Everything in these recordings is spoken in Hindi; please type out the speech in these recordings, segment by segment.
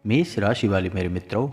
मेष राशि वाले मेरे मित्रों,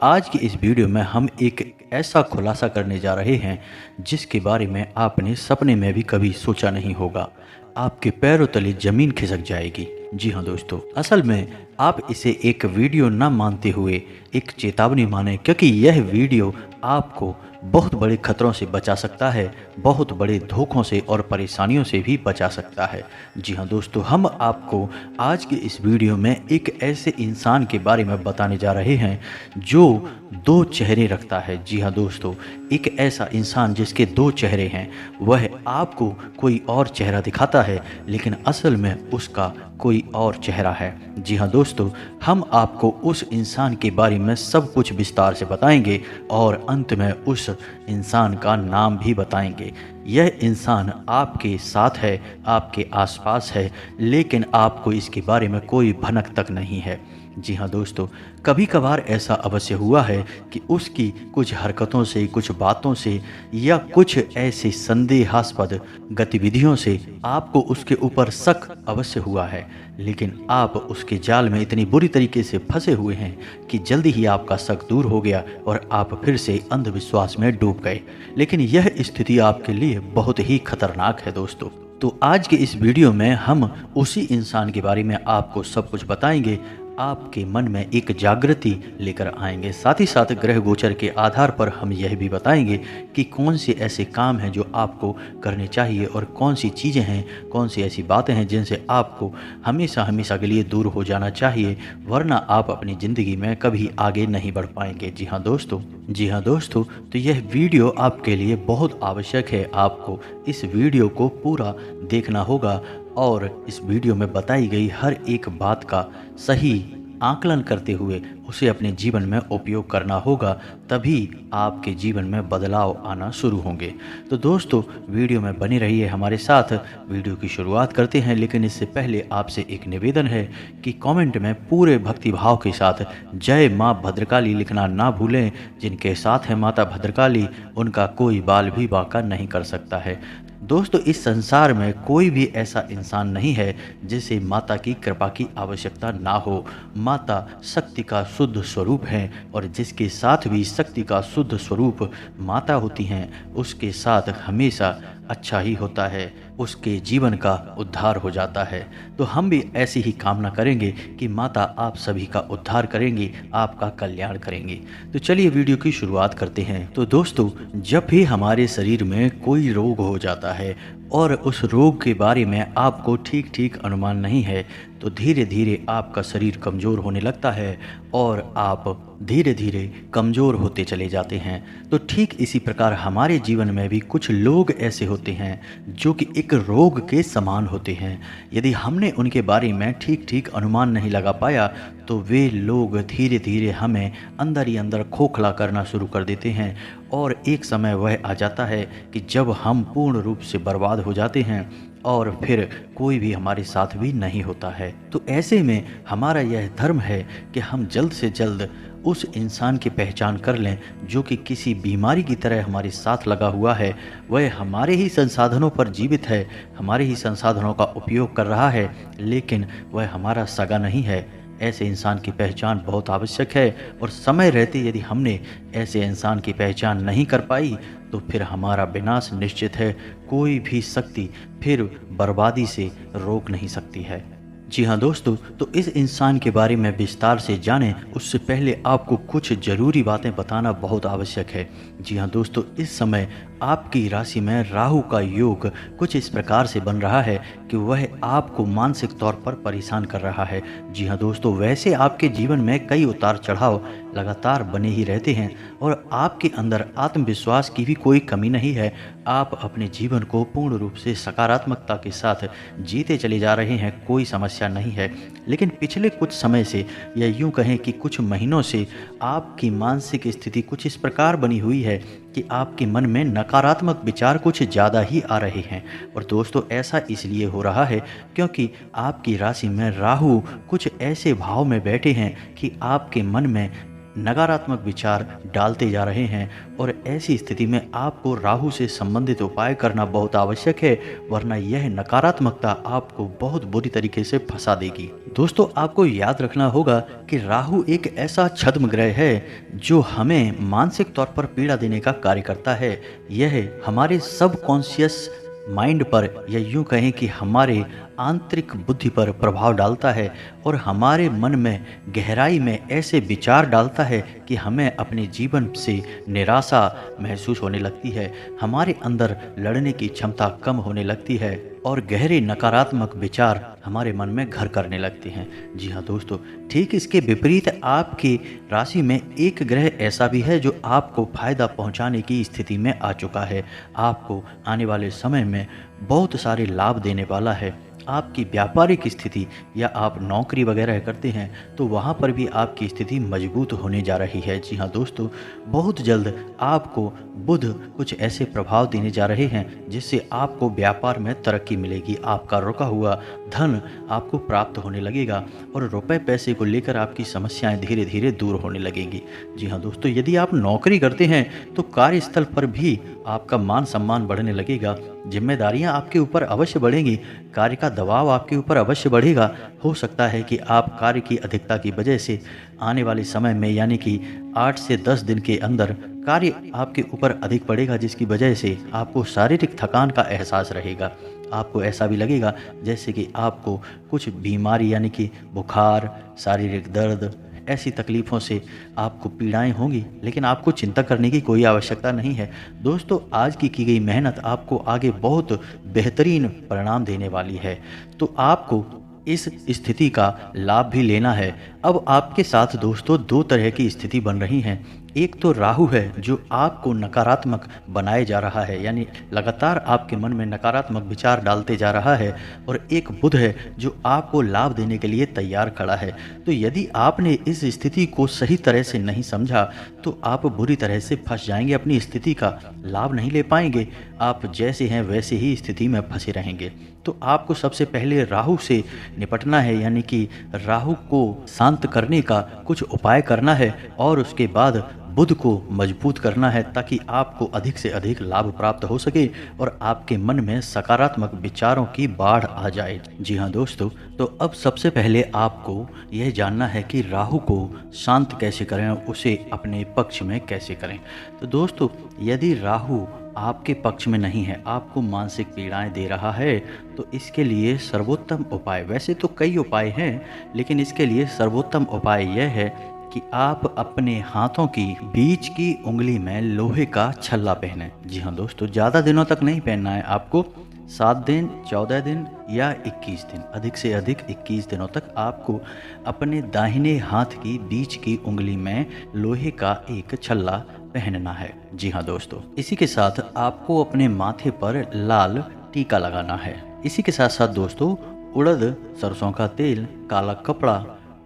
आज की इस वीडियो में हम एक ऐसा खुलासा करने जा रहे हैं जिसके बारे में आपने सपने में भी कभी सोचा नहीं होगा। आपके पैरों तले जमीन खिसक जाएगी। जी हाँ दोस्तों, असल में आप इसे एक वीडियो न मानते हुए एक चेतावनी माने, क्योंकि यह वीडियो आपको बहुत बड़े खतरों से बचा सकता है, बहुत बड़े धोखों से और परेशानियों से भी बचा सकता है। जी हाँ दोस्तों, हम आपको आज की इस वीडियो में एक ऐसे इंसान के बारे में बताने जा रहे हैं जो दो चेहरे रखता है। जी हाँ दोस्तों, एक ऐसा इंसान जिसके दो चेहरे हैं, वह आपको कोई और चेहरा दिखाता है लेकिन असल में उसका कोई और चेहरा है। जी हाँ दोस्तों, हम आपको उस इंसान के बारे में सब कुछ विस्तार से बताएंगे और अंत में उस इंसान का नाम भी बताएंगे। यह इंसान आपके साथ है, आपके आसपास है, लेकिन आपको इसके बारे में कोई भनक तक नहीं है। जी हाँ दोस्तों, कभी कभार ऐसा अवश्य हुआ है कि उसकी कुछ हरकतों से, कुछ बातों से या कुछ ऐसे संदेहास्पद गतिविधियों से आपको उसके ऊपर शक अवश्य हुआ है, लेकिन आप उसके जाल में इतनी बुरी तरीके से फंसे हुए हैं कि जल्दी ही आपका शक दूर हो गया और आप फिर से अंधविश्वास में डूब गए। लेकिन यह स्थिति आपके लिए बहुत ही खतरनाक है दोस्तों। तो आज के इस वीडियो में हम उसी इंसान के बारे में आपको सब कुछ बताएंगे, आपके मन में एक जागृति लेकर आएंगे। साथ ही साथ ग्रह गोचर के आधार पर हम यह भी बताएंगे कि कौन से ऐसे काम हैं जो आपको करने चाहिए और कौन सी चीज़ें हैं, कौन सी ऐसी बातें हैं जिनसे आपको हमेशा हमेशा के लिए दूर हो जाना चाहिए, वरना आप अपनी ज़िंदगी में कभी आगे नहीं बढ़ पाएंगे। जी हाँ दोस्तों, तो यह वीडियो आपके लिए बहुत आवश्यक है। आपको इस वीडियो को पूरा देखना होगा और इस वीडियो में बताई गई हर एक बात का सही आकलन करते हुए उसे अपने जीवन में उपयोग करना होगा, तभी आपके जीवन में बदलाव आना शुरू होंगे। तो दोस्तों, वीडियो में बने रहिए हमारे साथ। वीडियो की शुरुआत करते हैं, लेकिन इससे पहले आपसे एक निवेदन है कि कमेंट में पूरे भक्तिभाव के साथ जय माँ भद्रकाली लिखना ना भूलें। जिनके साथ है माता भद्रकाली, उनका कोई बाल भी बांका नहीं कर सकता है। दोस्तों, इस संसार में कोई भी ऐसा इंसान नहीं है जिसे माता की कृपा की आवश्यकता ना हो। माता शक्ति का शुद्ध स्वरूप है और जिसके साथ भी शक्ति का शुद्ध स्वरूप माता होती हैं, उसके साथ हमेशा अच्छा ही होता है, उसके जीवन का उद्धार हो जाता है। तो हम भी ऐसी ही कामना करेंगे कि माता आप सभी का उद्धार करेंगी, आपका कल्याण करेंगी। तो चलिए वीडियो की शुरुआत करते हैं। तो दोस्तों, जब भी हमारे शरीर में कोई रोग हो जाता है और उस रोग के बारे में आपको ठीक ठीक अनुमान नहीं है, तो धीरे धीरे आपका शरीर कमज़ोर होने लगता है और आप धीरे धीरे कमज़ोर होते चले जाते हैं। तो ठीक इसी प्रकार हमारे जीवन में भी कुछ लोग ऐसे होते हैं जो कि एक रोग के समान होते हैं। यदि हमने उनके बारे में ठीक ठीक अनुमान नहीं लगा पाया, तो वे लोग धीरे धीरे हमें अंदर ही अंदर खोखला करना शुरू कर देते हैं और एक समय वह आ जाता है कि जब हम पूर्ण रूप से बर्बाद हो जाते हैं और फिर कोई भी हमारे साथ भी नहीं होता है। तो ऐसे में हमारा यह धर्म है कि हम जल्द से जल्द उस इंसान की पहचान कर लें जो कि किसी बीमारी की तरह हमारे साथ लगा हुआ है। वह हमारे ही संसाधनों पर जीवित है, हमारे ही संसाधनों का उपयोग कर रहा है, लेकिन वह हमारा सगा नहीं है। ऐसे इंसान की पहचान बहुत आवश्यक है और समय रहते यदि हमने ऐसे इंसान की पहचान नहीं कर पाई, तो फिर हमारा विनाश निश्चित है। कोई भी शक्ति फिर बर्बादी से रोक नहीं सकती है। जी हाँ दोस्तों, तो इस इंसान के बारे में विस्तार से जानें उससे पहले आपको कुछ ज़रूरी बातें बताना बहुत आवश्यक है। जी हाँ दोस्तों, इस समय आपकी राशि में राहु का योग कुछ इस प्रकार से बन रहा है कि वह आपको मानसिक तौर पर परेशान कर रहा है। जी हाँ दोस्तों, वैसे आपके जीवन में कई उतार चढ़ाव लगातार बने ही रहते हैं और आपके अंदर आत्मविश्वास की भी कोई कमी नहीं है। आप अपने जीवन को पूर्ण रूप से सकारात्मकता के साथ जीते चले जा रहे हैं, कोई समस्या नहीं है। लेकिन पिछले कुछ समय से, या यूँ कहें कि कुछ महीनों से, आपकी मानसिक स्थिति कुछ इस प्रकार बनी हुई है कि आपके मन में नकारात्मक विचार कुछ ज़्यादा ही आ रहे हैं। और दोस्तों, ऐसा इसलिए हो रहा है क्योंकि आपकी राशि में राहु कुछ ऐसे भाव में बैठे हैं कि आपके मन में नकारात्मक विचार डालते जा रहे हैं और ऐसी स्थिति में आपको राहु से संबंधित उपाय करना बहुत आवश्यक है, वरना यह नकारात्मकता आपको बहुत बुरी तरीके से फंसा देगी। दोस्तों, आपको याद रखना होगा कि राहु एक ऐसा छद्म ग्रह है जो हमें मानसिक तौर पर पीड़ा देने का कार्य करता है। यह हमारे सबकॉन्शियस माइंड पर, या यूं कहें कि हमारे आंतरिक बुद्धि पर प्रभाव डालता है और हमारे मन में गहराई में ऐसे विचार डालता है कि हमें अपने जीवन से निराशा महसूस होने लगती है, हमारे अंदर लड़ने की क्षमता कम होने लगती है और गहरे नकारात्मक विचार हमारे मन में घर करने लगते हैं। जी हाँ दोस्तों, ठीक इसके विपरीत आपकी राशि में एक ग्रह ऐसा भी है जो आपको फायदा पहुंचाने की स्थिति में आ चुका है। आपको आने वाले समय में बहुत सारे लाभ देने वाला है। आपकी व्यापारिक स्थिति या आप नौकरी वगैरह करते हैं तो वहाँ पर भी आपकी स्थिति मजबूत होने जा रही है। जी हाँ दोस्तों, बहुत जल्द आपको बुध कुछ ऐसे प्रभाव देने जा रहे हैं जिससे आपको व्यापार में तरक्की मिलेगी। आपका रुका हुआ धन आपको प्राप्त होने लगेगा और रुपए पैसे को लेकर आपकी समस्याएं धीरे धीरे दूर होने लगेंगी। जी हाँ दोस्तों, यदि आप नौकरी करते हैं तो कार्यस्थल पर भी आपका मान सम्मान बढ़ने लगेगा, जिम्मेदारियां आपके ऊपर अवश्य बढ़ेंगी, कार्य का दबाव आपके ऊपर अवश्य बढ़ेगा। हो सकता है कि आप कार्य की अधिकता की वजह से आने वाले समय में, यानी कि 8 से 10 दिन के अंदर कार्य आपके ऊपर अधिक पड़ेगा, जिसकी वजह से आपको शारीरिक थकान का एहसास रहेगा। आपको ऐसा भी लगेगा जैसे कि आपको कुछ बीमारी, यानी कि बुखार, शारीरिक दर्द, ऐसी तकलीफ़ों से आपको पीड़ाएं होंगी, लेकिन आपको चिंता करने की कोई आवश्यकता नहीं है। दोस्तों, आज की गई मेहनत आपको आगे बहुत बेहतरीन परिणाम देने वाली है, तो आपको इस स्थिति का लाभ भी लेना है। अब आपके साथ दोस्तों 2 तरह की स्थिति बन रही हैं। एक तो राहु है जो आपको नकारात्मक बनाए जा रहा है, यानी लगातार आपके मन में नकारात्मक विचार डालते जा रहा है, और एक बुध है जो आपको लाभ देने के लिए तैयार खड़ा है। तो यदि आपने इस स्थिति को सही तरह से नहीं समझा तो आप बुरी तरह से फंस जाएंगे, अपनी स्थिति का लाभ नहीं ले पाएंगे, आप जैसे हैं वैसे ही स्थिति में फंसे रहेंगे। तो आपको सबसे पहले राहु से निपटना है, यानी कि राहु को शांत करने का कुछ उपाय करना है और उसके बाद बुध को मजबूत करना है, ताकि आपको अधिक से अधिक लाभ प्राप्त हो सके और आपके मन में सकारात्मक विचारों की बाढ़ आ जाए। जी हाँ दोस्तों, तो अब सबसे पहले आपको यह जानना है कि राहु को शांत कैसे करें, उसे अपने पक्ष में कैसे करें। तो दोस्तों, यदि राहु आपके पक्ष में नहीं है, आपको मानसिक पीड़ाएं दे रहा है, तो इसके लिए सर्वोत्तम उपाय, वैसे तो कई उपाय हैं, लेकिन इसके लिए सर्वोत्तम उपाय यह है कि आप अपने हाथों की बीच की उंगली में लोहे का छल्ला पहने। जी हाँ दोस्तों, ज़्यादा दिनों तक नहीं पहनना है आपको, 7 दिन, 14 दिन या 21 दिन, अधिक से अधिक 21 दिनों तक आपको अपने दाहिने हाथ की बीच की उंगली में लोहे का एक छल्ला पहनना है। जी हाँ दोस्तों, इसी के साथ आपको अपने माथे पर लाल टीका लगाना है। इसी के साथ साथ दोस्तों, उड़द, सरसों का तेल, काला कपड़ा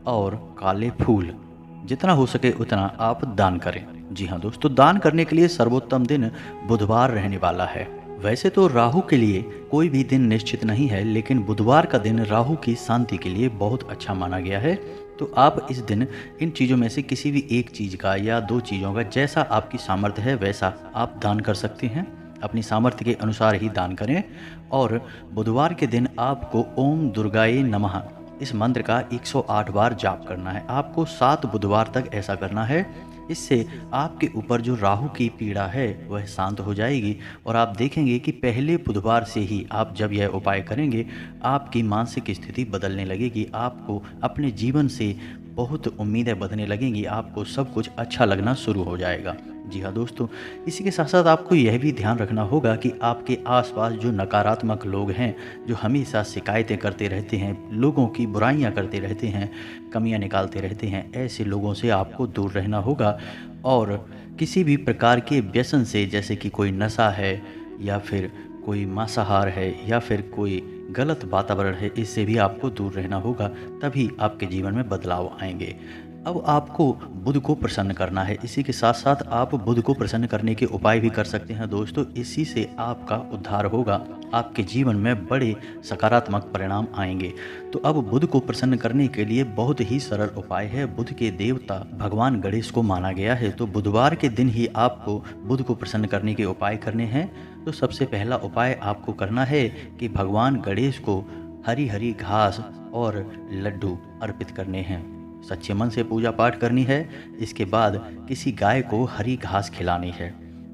और काले फूल, जितना हो सके उतना आप दान करें। जी हाँ दोस्तों, दान करने के लिए सर्वोत्तम दिन बुधवार रहने वाला है। वैसे तो राहु के लिए कोई भी दिन निश्चित नहीं है, लेकिन बुधवार का दिन राहु की शांति के लिए बहुत अच्छा माना गया है। तो आप इस दिन इन चीज़ों में से किसी भी एक चीज़ का या 2 चीज़ों का, जैसा आपकी सामर्थ्य है वैसा आप दान कर सकते हैं। अपनी सामर्थ्य के अनुसार ही दान करें। और बुधवार के दिन आपको ओम दुर्गाये नमः इस मंत्र का 108 बार जाप करना है। आपको 7 बुधवार तक ऐसा करना है। इससे आपके ऊपर जो राहु की पीड़ा है वह शांत हो जाएगी और आप देखेंगे कि पहले बुधवार से ही आप जब यह उपाय करेंगे, आपकी मानसिक स्थिति बदलने लगेगी, आपको अपने जीवन से बहुत उम्मीदें बढ़ने लगेंगी, आपको सब कुछ अच्छा लगना शुरू हो जाएगा। जी हाँ दोस्तों, इसी के साथ साथ आपको यह भी ध्यान रखना होगा कि आपके आसपास जो नकारात्मक लोग हैं, जो हमेशा शिकायतें करते रहते हैं, लोगों की बुराइयां करते रहते हैं, कमियां निकालते रहते हैं, ऐसे लोगों से आपको दूर रहना होगा। और किसी भी प्रकार के व्यसन से, जैसे कि कोई नशा है या फिर कोई मांसाहार है या फिर कोई गलत वातावरण है, इससे भी आपको दूर रहना होगा, तभी आपके जीवन में बदलाव आएंगे। अब आपको बुध को प्रसन्न करना है। इसी के साथ साथ आप बुध को प्रसन्न करने के उपाय भी कर सकते हैं दोस्तों। इसी से आपका उद्धार होगा, आपके जीवन में बड़े सकारात्मक परिणाम आएंगे। तो अब बुध को प्रसन्न करने के लिए बहुत ही सरल उपाय है। बुध के देवता भगवान गणेश को माना गया है, तो बुधवार के दिन ही आपको बुध को प्रसन्न करने के उपाय करने हैं। तो सबसे पहला उपाय आपको करना है कि भगवान गणेश को हरी हरी घास और लड्डू अर्पित करने हैं। सच्चे मन से पूजा पाठ करनी है। इसके बाद किसी गाय को हरी घास खिलानी है।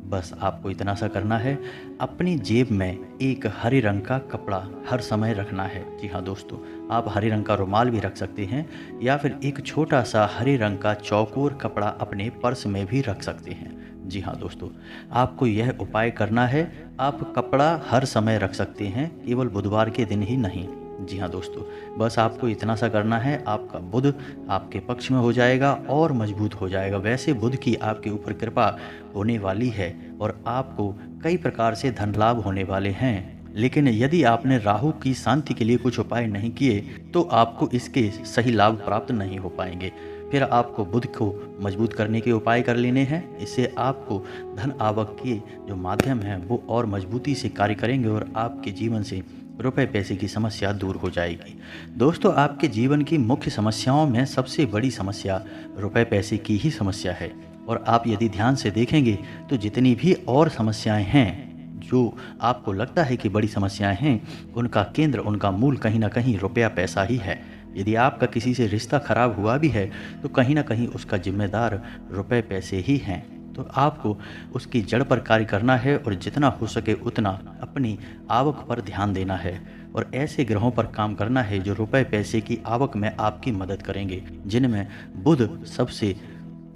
बस आपको इतना सा करना है। अपनी जेब में एक हरे रंग का कपड़ा हर समय रखना है। जी हाँ दोस्तों, आप हरे रंग का रुमाल भी रख सकते हैं या फिर एक छोटा सा हरे रंग का चौकोर कपड़ा अपने पर्स में भी रख सकते हैं। जी हाँ दोस्तों, आपको यह उपाय करना है। आप कपड़ा हर समय रख सकते हैं, केवल बुधवार के दिन ही नहीं। जी हाँ दोस्तों, बस आपको इतना सा करना है, आपका बुध आपके पक्ष में हो जाएगा और मजबूत हो जाएगा। वैसे बुध की आपके ऊपर कृपा होने वाली है और आपको कई प्रकार से धन लाभ होने वाले हैं। लेकिन यदि आपने राहु की शांति के लिए कुछ उपाय नहीं किए तो आपको इसके सही लाभ प्राप्त नहीं हो पाएंगे। फिर आपको बुध को मजबूत करने के उपाय कर लेने हैं। इससे आपको धन आवक के जो माध्यम हैं वो और मजबूती से कार्य करेंगे और आपके जीवन से रुपए पैसे की समस्या दूर हो जाएगी। दोस्तों, आपके जीवन की मुख्य समस्याओं में सबसे बड़ी समस्या रुपए पैसे की ही समस्या है। और आप यदि ध्यान से देखेंगे तो जितनी भी और समस्याएं हैं जो आपको लगता है कि बड़ी समस्याएं हैं, उनका केंद्र, उनका मूल कहीं ना कहीं रुपया पैसा ही है। यदि आपका किसी से रिश्ता खराब हुआ भी है तो कहीं ना कहीं उसका जिम्मेदार रुपए पैसे ही हैं। तो आपको उसकी जड़ पर कार्य करना है और जितना हो सके उतना अपनी आवक पर ध्यान देना है और ऐसे ग्रहों पर काम करना है जो रुपए पैसे की आवक में आपकी मदद करेंगे, जिनमें बुध सबसे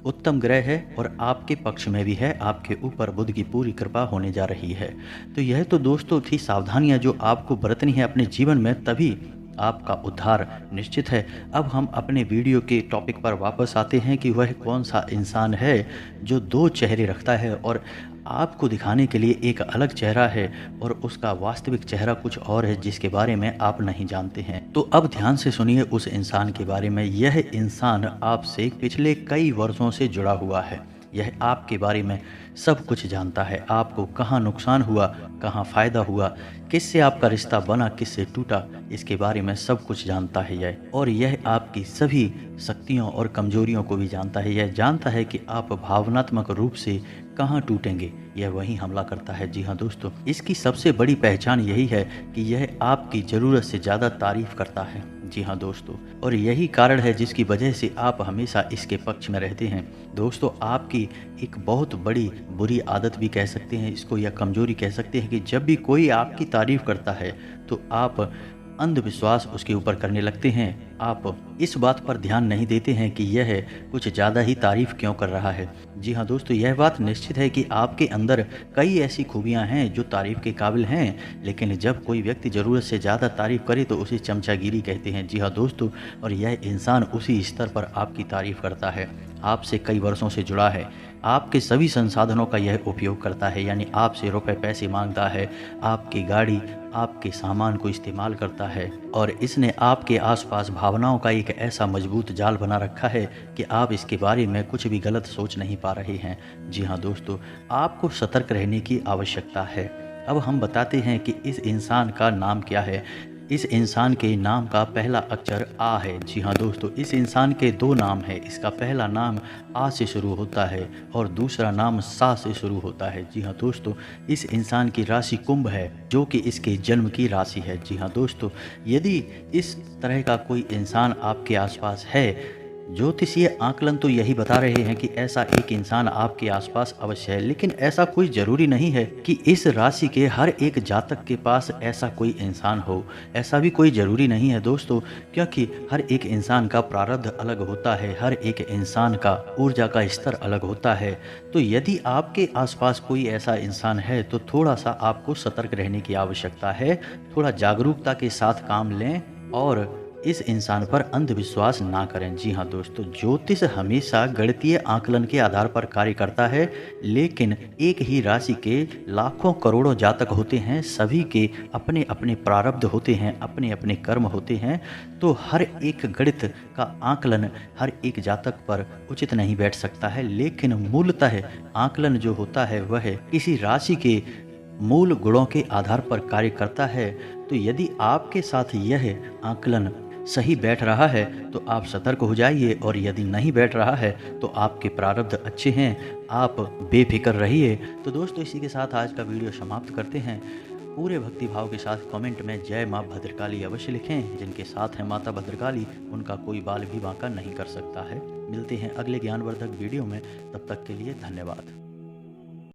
उत्तम ग्रह है और आपके पक्ष में भी है। आपके ऊपर बुध की पूरी कृपा होने जा रही है। तो यह तो दोस्तों थी सावधानियां जो आपको बरतनी है अपने जीवन में, तभी आपका उद्धार निश्चित है। अब हम अपने वीडियो के टॉपिक पर वापस आते हैं कि वह कौन सा इंसान है जो दो चेहरे रखता है और आपको दिखाने के लिए एक अलग चेहरा है और उसका वास्तविक चेहरा कुछ और है जिसके बारे में आप नहीं जानते हैं। तो अब ध्यान से सुनिए उस इंसान के बारे में। यह इंसान आपसे पिछले कई वर्षों से जुड़ा हुआ है। यह आपके बारे में सब कुछ जानता है। आपको कहाँ नुकसान हुआ, कहाँ फ़ायदा हुआ, किससे आपका रिश्ता बना, किससे टूटा, इसके बारे में सब कुछ जानता है यह। और यह आपकी सभी शक्तियों और कमजोरियों को भी जानता है। यह जानता है कि आप भावनात्मक रूप से कहाँ टूटेंगे, यह वहीं हमला करता है। जी हाँ दोस्तों, इसकी सबसे बड़ी पहचान यही है कि यह आपकी ज़रूरत से ज़्यादा तारीफ करता है। जी हाँ दोस्तों, और यही कारण है जिसकी वजह से आप हमेशा इसके पक्ष में रहते हैं। दोस्तों, आपकी एक बहुत बड़ी बुरी आदत भी कह सकते हैं इसको, या कमजोरी कह सकते हैं कि जब भी कोई आपकी तारीफ करता है तो आप अंधविश्वास उसके ऊपर करने लगते हैं। आप इस बात पर ध्यान नहीं देते हैं कि यह कुछ ज़्यादा ही तारीफ क्यों कर रहा है। जी हाँ दोस्तों, यह बात निश्चित है कि आपके अंदर कई ऐसी खूबियां हैं जो तारीफ के काबिल हैं, लेकिन जब कोई व्यक्ति ज़रूरत से ज़्यादा तारीफ करे तो उसे चमचागिरी कहते हैं। जी हाँ दोस्तों, और यह इंसान उसी स्तर पर आपकी तारीफ करता है। आपसे कई वर्षों से जुड़ा है, आपके सभी संसाधनों का यह उपयोग करता है, यानी आपसे रुपए पैसे मांगता है, आपकी गाड़ी, आपके सामान को इस्तेमाल करता है और इसने आपके आसपास भावनाओं का एक ऐसा मजबूत जाल बना रखा है कि आप इसके बारे में कुछ भी गलत सोच नहीं पा रहे हैं। जी हाँ दोस्तों, आपको सतर्क रहने की आवश्यकता है। अब हम बताते हैं कि इस इंसान का नाम क्या है। इस इंसान के नाम का पहला अक्षर आ है। जी हाँ दोस्तों, इस इंसान के दो नाम है। इसका पहला नाम आ से शुरू होता है और दूसरा नाम सा से शुरू होता है। जी हाँ दोस्तों, इस इंसान की राशि कुंभ है जो कि इसके जन्म की राशि है। जी हाँ दोस्तों, यदि इस तरह का कोई इंसान आपके आसपास है, ज्योतिषीय आकलन तो यही बता रहे हैं कि ऐसा एक इंसान आपके आसपास अवश्य है, लेकिन ऐसा कोई जरूरी नहीं है कि इस राशि के हर एक जातक के पास ऐसा कोई इंसान हो। ऐसा भी कोई जरूरी नहीं है दोस्तों, क्योंकि हर एक इंसान का प्रारब्ध अलग होता है, हर एक इंसान का ऊर्जा का स्तर अलग होता है। तो यदि आपके आसपास कोई ऐसा इंसान है तो थोड़ा सा आपको सतर्क रहने की आवश्यकता है। थोड़ा जागरूकता के साथ काम लें और इस इंसान पर अंधविश्वास ना करें। जी हाँ दोस्तों, ज्योतिष हमेशा गणितीय आकलन के आधार पर कार्य करता है, लेकिन एक ही राशि के लाखों करोड़ों जातक होते हैं, सभी के अपने अपने प्रारब्ध होते हैं, अपने अपने कर्म होते हैं। तो हर एक गणित का आकलन हर एक जातक पर उचित नहीं बैठ सकता है, लेकिन मूलतः आकलन जो होता है वह किसी राशि के मूल गुणों के आधार पर कार्य करता है। तो यदि आपके साथ यह आकलन सही बैठ रहा है तो आप सतर्क हो जाइए, और यदि नहीं बैठ रहा है तो आपके प्रारब्ध अच्छे हैं, आप बेफिक्र रहिए। तो दोस्तों, इसी के साथ आज का वीडियो समाप्त करते हैं। पूरे भक्ति भाव के साथ कमेंट में जय माँ भद्रकाली अवश्य लिखें। जिनके साथ है माता भद्रकाली, उनका कोई बाल भी बांका नहीं कर सकता है। मिलते हैं अगले ज्ञानवर्धक वीडियो में, तब तक के लिए धन्यवाद।